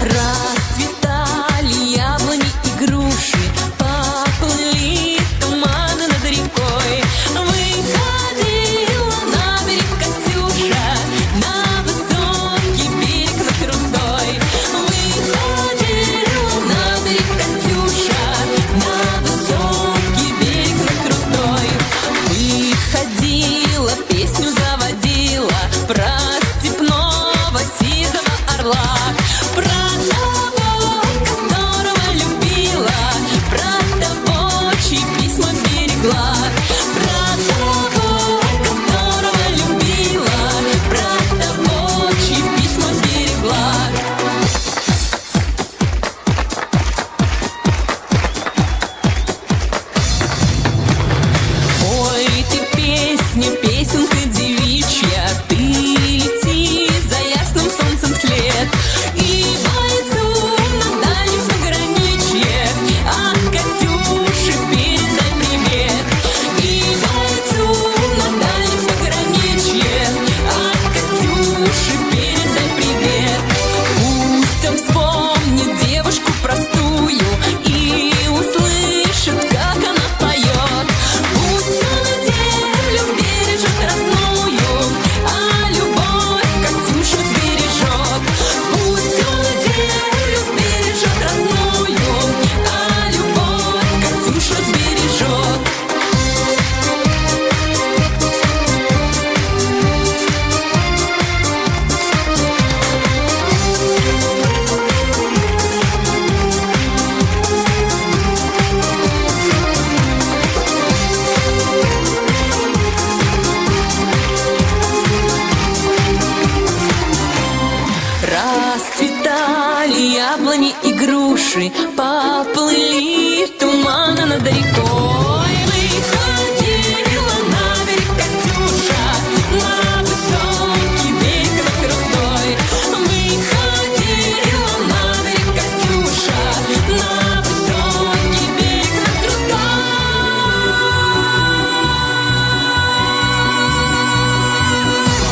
Расцветали яблони и груши, поплыли туманы над рекой. Выходила на берег Катюша, на высокий берег на крутой. Выходила на берег Катюша, на высокий берег на крутой. Выходила, песню заводила про степного сизого орла, про того, которого любила, про того, чьи письма берегла, про того, которого любила, про того, чьи письма берегла. Ой, ты песня, песенка девичья, ты лети за ясным солнцем вслед, и бойцу на дальнем пограничье от Катюши передай привет. И бойцу на дальнем пограничье от Катюши передай привет. Пусть он вспомнит девушку простую и услышит, как она поет. Пусть он землю бережет родную, а любовь Катюша сбережет. Пусть он землю бережет родную, а любовь Катюша сбережет. Расцветали яблони и груши, поплыли туманы над рекой.